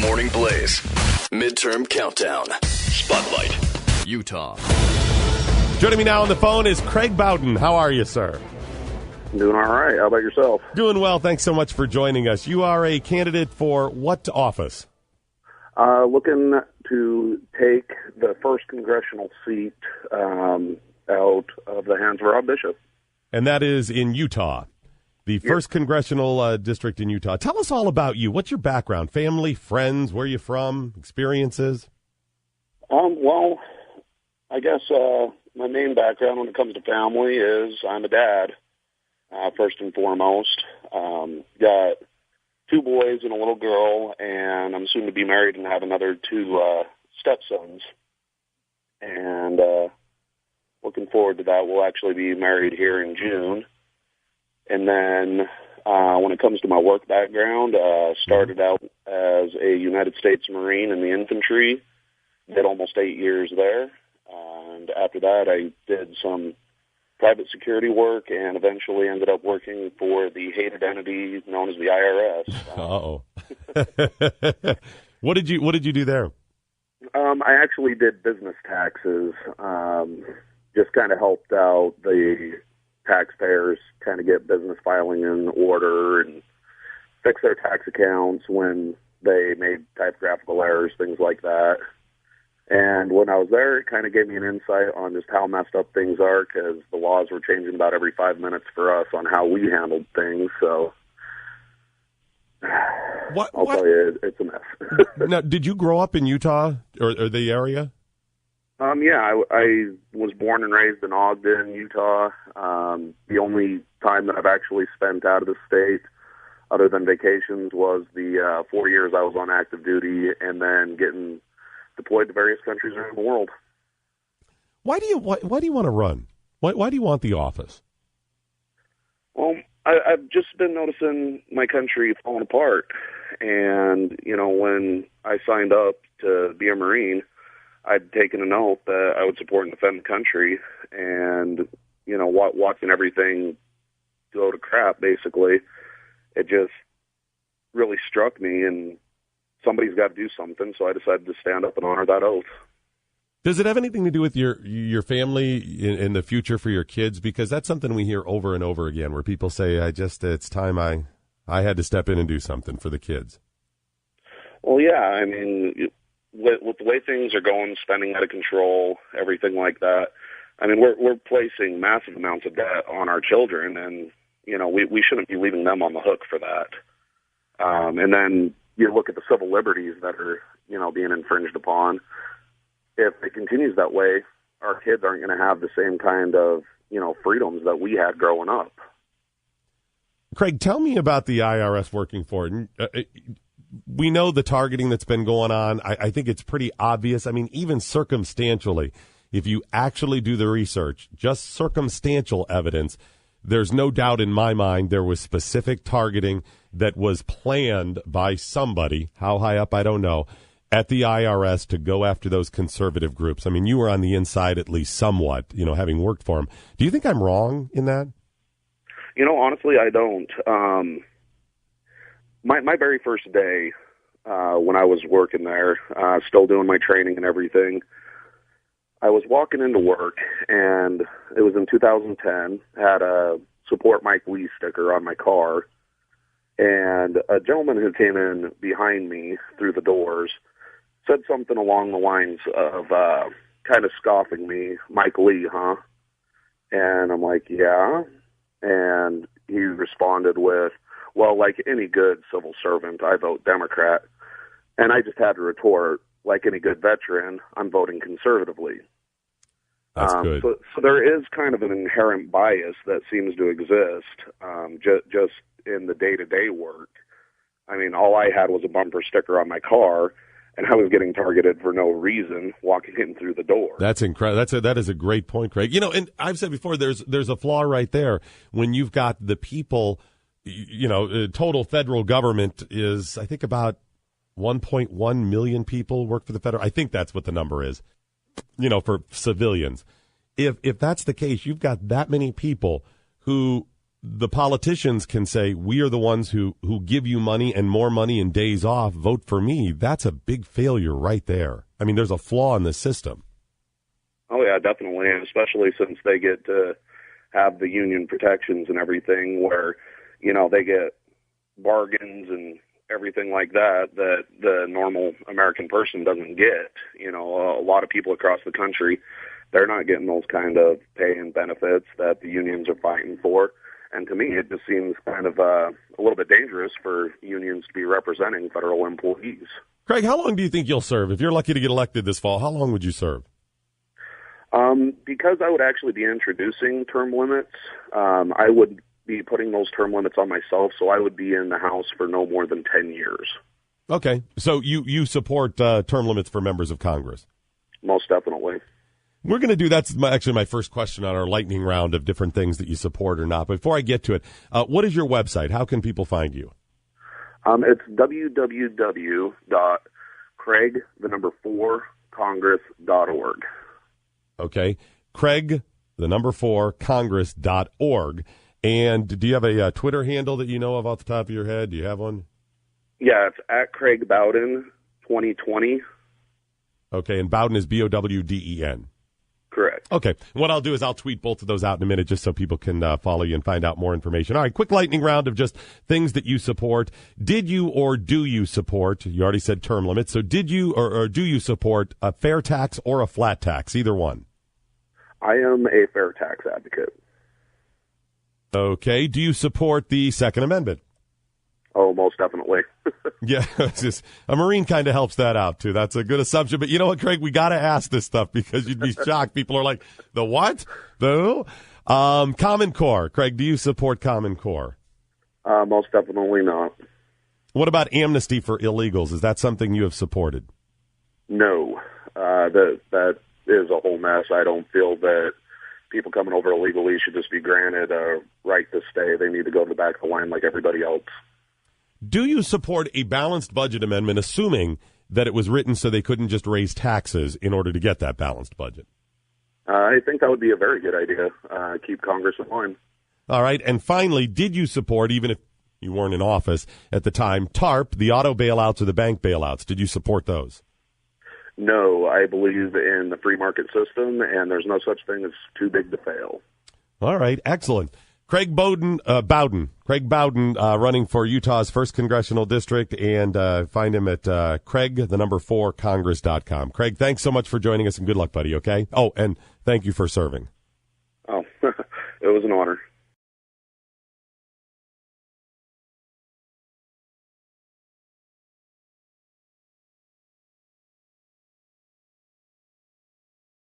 Morning Blaze. Midterm Countdown. Spotlight. Utah. Joining me now on the phone is Craig Bowden. How are you, sir? Doing all right. How about yourself? Doing well. Thanks so much for joining us. You are a candidate for what office? Looking to take the first congressional seat out of the hands of Rob Bishop. And that is in Utah, the first congressional district in Utah. Tell us all about you. What's your background? Family, friends, where you from, experiences? Well, I guess my main background when it comes to family is I'm a dad, first and foremost. Got 2 boys and a little girl, and I'm soon to be married and have another 2 stepsons. And looking forward to that. We'll actually be married here in June. And then when it comes to my work background, started out as a United States Marine in the infantry, did almost 8 years there. And after that, I did some private security work and eventually ended up working for the hated entity known as the IRS. What did you do there? I actually did business taxes, just kind of helped out the taxpayers kind of get business filing in order and fix their tax accounts when they made typographical errors, things like that. And when I was there, it kind of gave me an insight on just how messed up things are because the laws were changing about every 5 minutes for us on how we handled things. So I'll tell you, it's a mess. Now, did you grow up in Utah or the area? Yeah, I was born and raised in Ogden, Utah. The only time that I've actually spent out of the state, other than vacations, was the 4 years I was on active duty and then getting deployed to various countries around the world. Why do you want to run? Why do you want the office? Well, I've just been noticing my country falling apart. And, when I signed up to be a Marine, I'd taken an oath that I would support and defend the country. And, watching everything go to crap, basically, it just really struck me. And somebody's got to do something, so I decided to stand up and honor that oath. Does it have anything to do with your family in the future for your kids? Because that's something we hear over and over again, where people say, it's time I had to step in and do something for the kids. Well, yeah, I mean, with the way things are going, spending out of control, everything like that, I mean, we're placing massive amounts of debt on our children, and, we shouldn't be leaving them on the hook for that. And then you look at the civil liberties that are, being infringed upon. If it continues that way, our kids aren't going to have the same kind of, freedoms that we had growing up. Craig, tell me about the IRS working for it. We know the targeting that's been going on. I think it's pretty obvious. I mean, even circumstantially, if you actually do the research, just circumstantial evidence, there's no doubt in my mind there was specific targeting that was planned by somebody, how high up I don't know, at the IRS to go after those conservative groups. I mean, you were on the inside at least somewhat, having worked for them. Do you think I'm wrong in that? Honestly, I don't. My very first day when I was working there, still doing my training and everything, I was walking into work, and it was in 2010, had a Support Mike Lee sticker on my car, and a gentleman who came in behind me through the doors said something along the lines of kind of scoffing me, "Mike Lee, huh?" And I'm like, "Yeah." And he responded with, "Well, like any good civil servant, I vote Democrat." And I just had to retort, like any good veteran, I'm voting conservatively. That's good. So there is kind of an inherent bias that seems to exist just in the day-to-day work. I mean, all I had was a bumper sticker on my car, and I was getting targeted for no reason walking in through the door. That's incredible. That is a great point, Craig. And I've said before, there's a flaw right there when you've got the people. Total federal government is, I think, about 1.1 million people work for the federal. I think that's what the number is. For civilians. If that's the case, you've got that many people who the politicians can say, we are the ones who give you money and more money and days off, vote for me, that's a big failure right there. I mean, there's a flaw in the system. Oh, yeah, definitely, and especially since they get to have the union protections and everything where, they get bargains and everything like that the normal American person doesn't get. A lot of people across the country, they're not getting those kind of pay and benefits that the unions are fighting for. And to me, it just seems kind of a little bit dangerous for unions to be representing federal employees. Craig, how long do you think you'll serve? If you're lucky to get elected this fall, how long would you serve? Because I would actually be introducing term limits, I would be putting those term limits on myself, so I would be in the House for no more than 10 years. Okay, so you support term limits for members of Congress? Most definitely. We're going to do, that's actually my first question on our lightning round of different things that you support or not. Before I get to it, what is your website? How can people find you? It's www.craig4congress.org. Okay, Craig4congress.org. And do you have a Twitter handle that you know of off the top of your head? Do you have one? Yeah, it's at Craig Bowden 2020. Okay, and Bowden is Bowden. Correct. Okay, what I'll do is I'll tweet both of those out in a minute just so people can follow you and find out more information. All right, quick lightning round of just things that you support. Did you or do you support, you already said term limits, so did you or do you support a fair tax or a flat tax, either one? I am a fair tax advocate. Okay, do you support the Second Amendment? Oh, most definitely. Yeah, it's just, a Marine kind of helps that out, too. That's a good assumption. But you know what, Craig? We got to ask this stuff because you'd be shocked. People are like, the what? The who? Common Core. Craig, do you support Common Core? Most definitely not. What about amnesty for illegals? Is that something you have supported? No. That is a whole mess. I don't feel that people coming over illegally should just be granted a right to stay. They need to go to the back of the line like everybody else. Do you support a balanced budget amendment, assuming that it was written so they couldn't just raise taxes in order to get that balanced budget? I think that would be a very good idea. Keep Congress in line. All right. And finally, did you support, even if you weren't in office at the time, TARP, the auto bailouts or the bank bailouts? Did you support those? No, I believe in the free market system, and there's no such thing as too big to fail. All right. Excellent. Craig Bowden, running for Utah's 1st Congressional District, and find him at Craig4Congress.com. Craig, thanks so much for joining us, and good luck, buddy, okay? Oh, and thank you for serving. Oh, it was an honor.